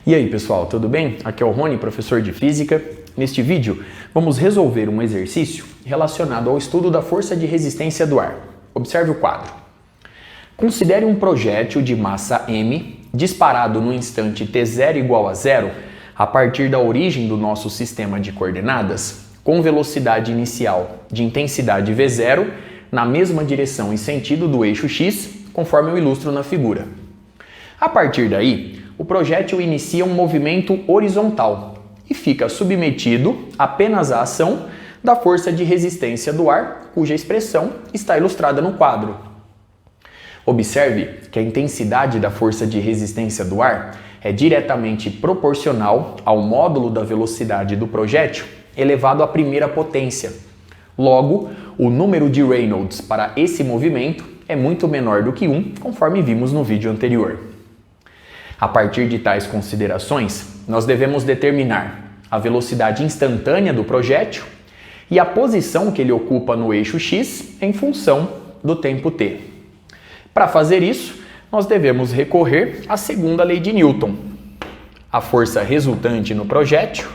E aí pessoal, tudo bem? Aqui é o Rony, professor de Física. Neste vídeo, vamos resolver um exercício relacionado ao estudo da força de resistência do ar. Observe o quadro. Considere um projétil de massa m disparado no instante t0 igual a 0 a partir da origem do nosso sistema de coordenadas com velocidade inicial de intensidade v0 na mesma direção e sentido do eixo x, conforme eu ilustro na figura. A partir daí, o projétil inicia um movimento horizontal e fica submetido apenas à ação da força de resistência do ar, cuja expressão está ilustrada no quadro. Observe que a intensidade da força de resistência do ar é diretamente proporcional ao módulo da velocidade do projétil elevado à primeira potência. Logo, o número de Reynolds para esse movimento é muito menor do que 1, conforme vimos no vídeo anterior. A partir de tais considerações, nós devemos determinar a velocidade instantânea do projétil e a posição que ele ocupa no eixo x em função do tempo t. Para fazer isso, nós devemos recorrer à segunda lei de Newton. A força resultante no projétil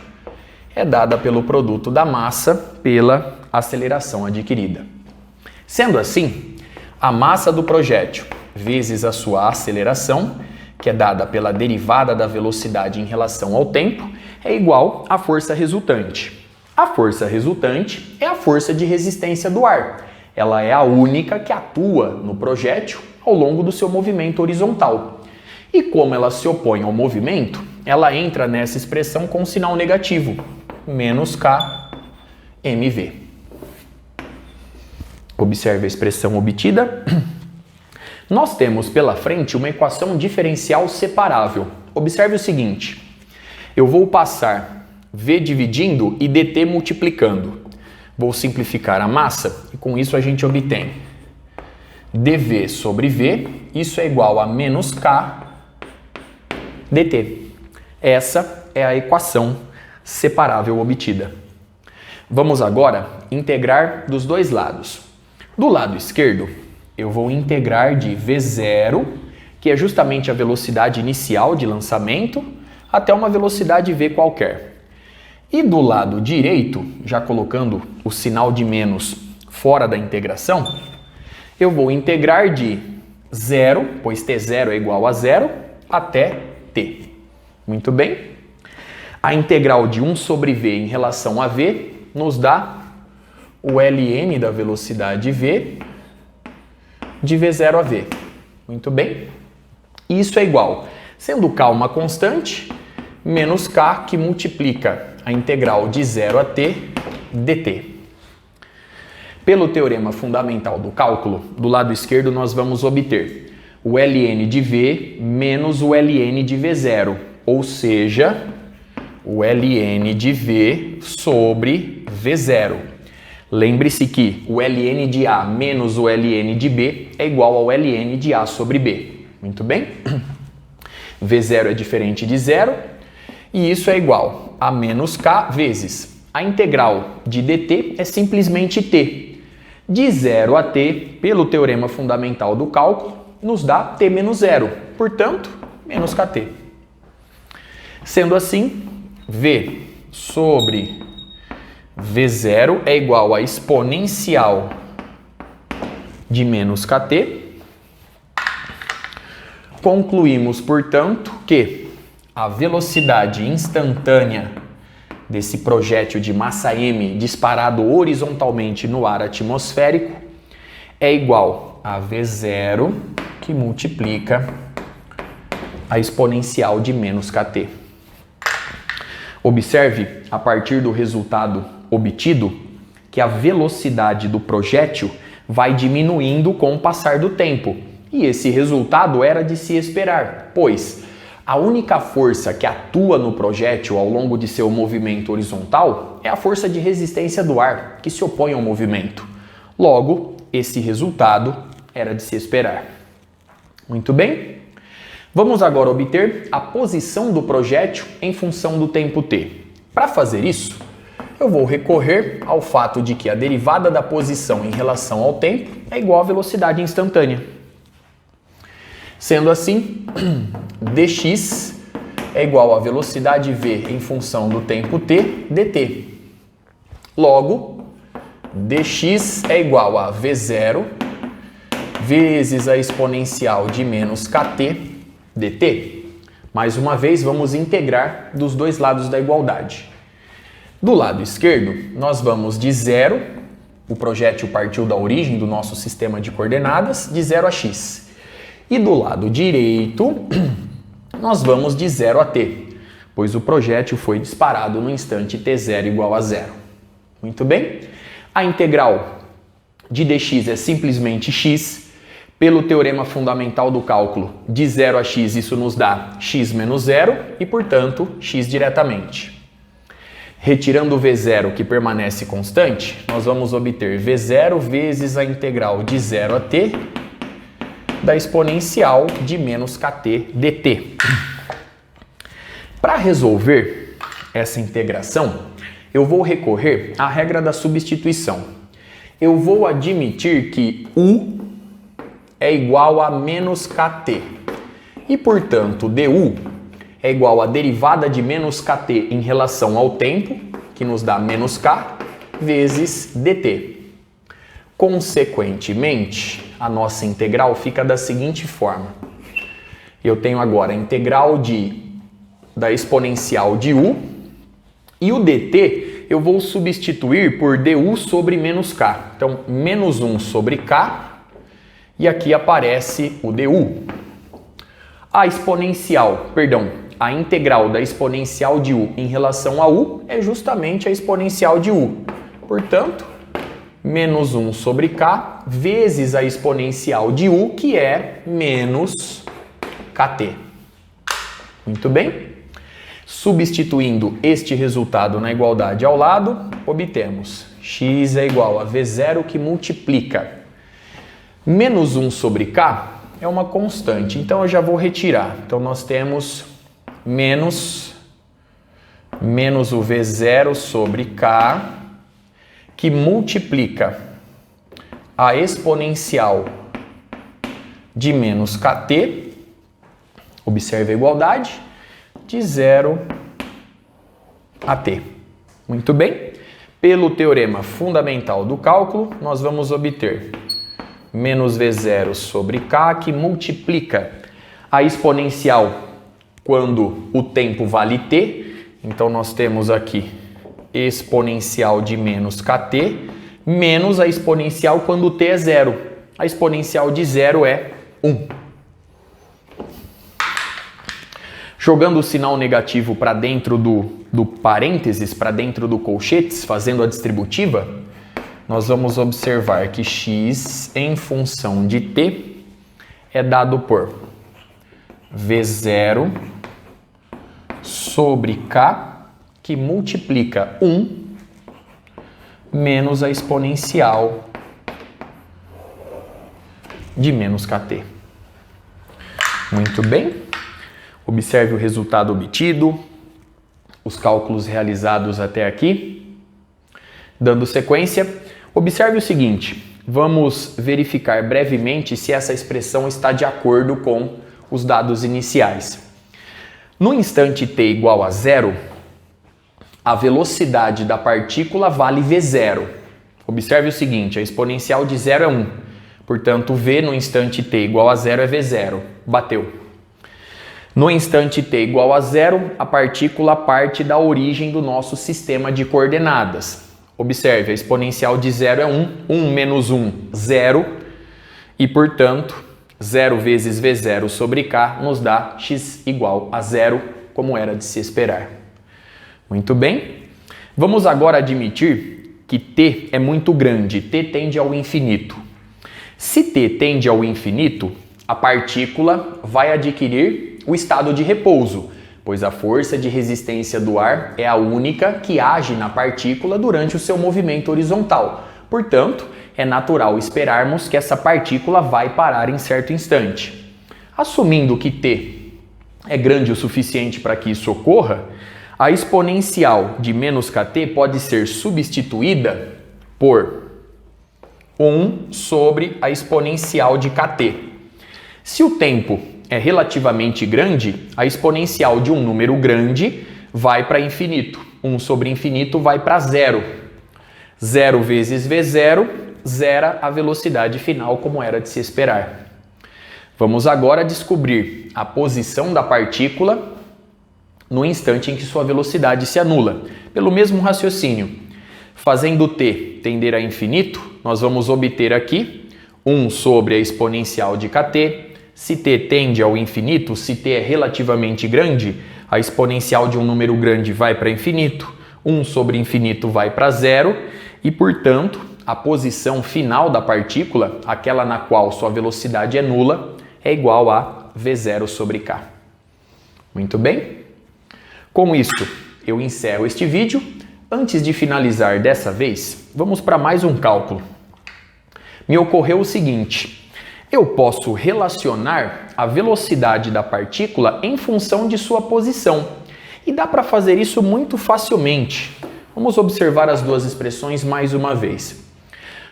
é dada pelo produto da massa pela aceleração adquirida. Sendo assim, a massa do projétil vezes a sua aceleração, que é dada pela derivada da velocidade em relação ao tempo, é igual à força resultante. A força resultante é a força de resistência do ar. Ela é a única que atua no projétil ao longo do seu movimento horizontal. E como ela se opõe ao movimento, ela entra nessa expressão com sinal negativo, menos K mv. Observe a expressão obtida. Nós temos pela frente uma equação diferencial separável. Observe o seguinte, eu vou passar V dividindo e dt multiplicando. Vou simplificar a massa e com isso a gente obtém dv sobre v, isso é igual a menos k dt. Essa é a equação separável obtida. Vamos agora integrar dos dois lados. Do lado esquerdo, eu vou integrar de v0, que é justamente a velocidade inicial de lançamento, até uma velocidade v qualquer. E do lado direito, já colocando o sinal de menos fora da integração, eu vou integrar de 0, pois t0 é igual a 0, até t. Muito bem. A integral de 1 sobre v em relação a v nos dá o ln da velocidade v de v0 a v. Muito bem. Isso é igual, sendo k uma constante, menos k que multiplica a integral de 0 a t dt. Pelo teorema fundamental do cálculo, do lado esquerdo nós vamos obter o ln de v menos o ln de v0, ou seja, o ln de v sobre v0. Lembre-se que o ln de A menos o ln de B é igual ao ln de A sobre B. Muito bem? V0 é diferente de 0 e isso é igual a menos K vezes a integral de dt é simplesmente t. De 0 a t, pelo teorema fundamental do cálculo, nos dá t menos 0, portanto, menos kt. Sendo assim, V sobre V0 é igual a exponencial de menos kt. Concluímos, portanto, que a velocidade instantânea desse projétil de massa m disparado horizontalmente no ar atmosférico é igual a V0 que multiplica a exponencial de menos kt. Observe, a partir do resultado obtido, que a velocidade do projétil vai diminuindo com o passar do tempo. E esse resultado era de se esperar, pois a única força que atua no projétil ao longo de seu movimento horizontal é a força de resistência do ar, que se opõe ao movimento. Logo, esse resultado era de se esperar. Muito bem? Vamos agora obter a posição do projétil em função do tempo t. Para fazer isso, eu vou recorrer ao fato de que a derivada da posição em relação ao tempo é igual à velocidade instantânea. Sendo assim, dx é igual a velocidade v em função do tempo t, dt. Logo, dx é igual a v0 vezes a exponencial de menos kt dt. Mais uma vez, vamos integrar dos dois lados da igualdade. Do lado esquerdo, nós vamos de 0, o projétil partiu da origem do nosso sistema de coordenadas, de 0 a x. E do lado direito, nós vamos de 0 a t, pois o projétil foi disparado no instante t0 igual a 0. Muito bem? A integral de dx é simplesmente x. Pelo teorema fundamental do cálculo, de 0 a x, isso nos dá x menos 0 e, portanto, x diretamente. Retirando o v0, que permanece constante, nós vamos obter v0 vezes a integral de 0 a t da exponencial de menos kt dt. Para resolver essa integração, eu vou recorrer à regra da substituição. Eu vou admitir que u é igual a menos kt e, portanto, du é igual a derivada de menos kt em relação ao tempo, que nos dá menos k, vezes dt. Consequentemente, a nossa integral fica da seguinte forma. Eu tenho agora a integral da exponencial de u, e o dt eu vou substituir por du sobre menos k. Então, menos 1 sobre k, e aqui aparece o du. A integral da exponencial de u em relação a u é justamente a exponencial de u. Portanto, menos 1 sobre k vezes a exponencial de u, que é menos kt. Muito bem? Substituindo este resultado na igualdade ao lado, obtemos x é igual a v0 que multiplica. Menos 1 sobre k é uma constante, então eu já vou retirar. Então nós temos menos o v0 sobre k, que multiplica a exponencial de menos kt, observe a igualdade, de 0 a t. Muito bem? Pelo teorema fundamental do cálculo, nós vamos obter menos v0 sobre k, que multiplica a exponencial quando o tempo vale t. Então, nós temos aqui exponencial de menos kt, menos a exponencial quando t é 0. A exponencial de 0 é 1. Jogando o sinal negativo para dentro do parênteses, para dentro do colchetes, fazendo a distributiva, nós vamos observar que x em função de t é dado por v0 sobre k, que multiplica 1 menos a exponencial de menos kt. Muito bem. Observe o resultado obtido, os cálculos realizados até aqui. Dando sequência, observe o seguinte, vamos verificar brevemente se essa expressão está de acordo com os dados iniciais. No instante t igual a 0, a velocidade da partícula vale v0. Observe o seguinte, a exponencial de 0 é 1, portanto v no instante t igual a 0 é v0, bateu. No instante t igual a 0, a partícula parte da origem do nosso sistema de coordenadas. Observe, a exponencial de 0 é 1, 1 menos 1, 0, e, portanto, 0 vezes v0 sobre k nos dá x igual a 0, como era de se esperar. Muito bem. Vamos agora admitir que t é muito grande, t tende ao infinito. Se t tende ao infinito, a partícula vai adquirir o estado de repouso, pois a força de resistência do ar é a única que age na partícula durante o seu movimento horizontal. Portanto, é natural esperarmos que essa partícula vai parar em certo instante. Assumindo que t é grande o suficiente para que isso ocorra, a exponencial de menos kt pode ser substituída por 1 sobre a exponencial de kt. Se o tempo é relativamente grande, a exponencial de um número grande vai para infinito. 1 sobre infinito vai para zero. 0 vezes V0 zera a velocidade final, como era de se esperar. Vamos agora descobrir a posição da partícula no instante em que sua velocidade se anula. Pelo mesmo raciocínio, fazendo t tender a infinito, nós vamos obter aqui 1 sobre a exponencial de kt. Se t tende ao infinito, se t é relativamente grande, a exponencial de um número grande vai para infinito, 1 sobre infinito vai para zero e, portanto, a posição final da partícula, aquela na qual sua velocidade é nula, é igual a V0 sobre k. Muito bem? Com isso, eu encerro este vídeo. Antes de finalizar dessa vez, vamos para mais um cálculo. Me ocorreu o seguinte: eu posso relacionar a velocidade da partícula em função de sua posição. E dá para fazer isso muito facilmente. Vamos observar as duas expressões mais uma vez.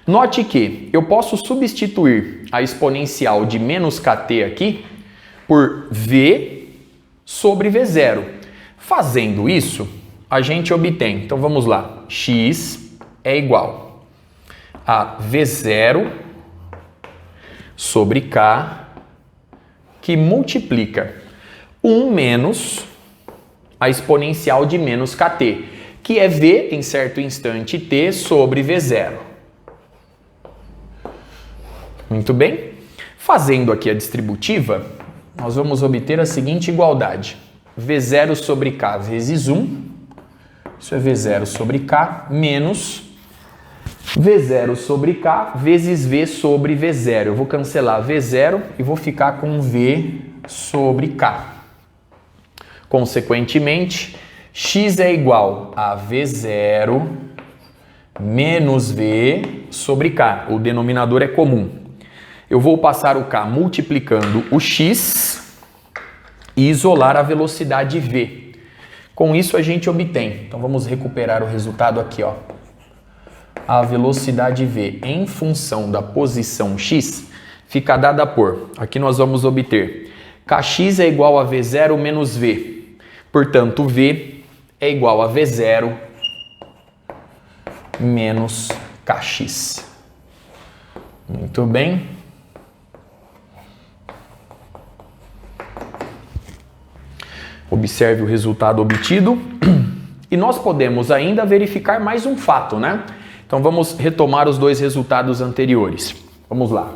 Note que eu posso substituir a exponencial de menos kt aqui por v sobre v0. Fazendo isso, a gente obtém, então vamos lá, x é igual a v0 sobre k, que multiplica 1 menos a exponencial de menos kt, que é v em certo instante t sobre v0. Muito bem? Fazendo aqui a distributiva, nós vamos obter a seguinte igualdade. V0 sobre k vezes 1, isso é V0 sobre k, menos V0 sobre k vezes V sobre V0. Eu vou cancelar V0 e vou ficar com V sobre k. Consequentemente, x é igual a V0 menos V sobre k. O denominador é comum. Eu vou passar o k multiplicando o x e isolar a velocidade v. Com isso a gente obtém. Então vamos recuperar o resultado aqui, ó. A velocidade v em função da posição x fica dada por, aqui nós vamos obter kx é igual a v0 menos v. Portanto, v é igual a v0 menos kx. Muito bem. Observe o resultado obtido. E nós podemos ainda verificar mais um fato, né? Então vamos retomar os dois resultados anteriores. Vamos lá.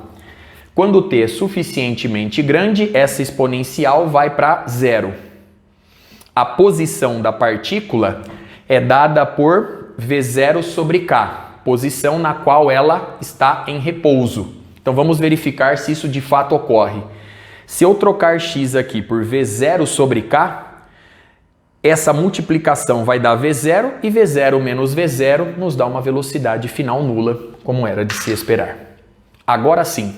Quando t é suficientemente grande, essa exponencial vai para zero. A posição da partícula é dada por V0 sobre k, posição na qual ela está em repouso. Então vamos verificar se isso de fato ocorre. Se eu trocar x aqui por V0 sobre k, essa multiplicação vai dar V0 e V0 menos V0 nos dá uma velocidade final nula, como era de se esperar. Agora sim,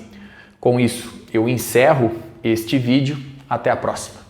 com isso eu encerro este vídeo. Até a próxima.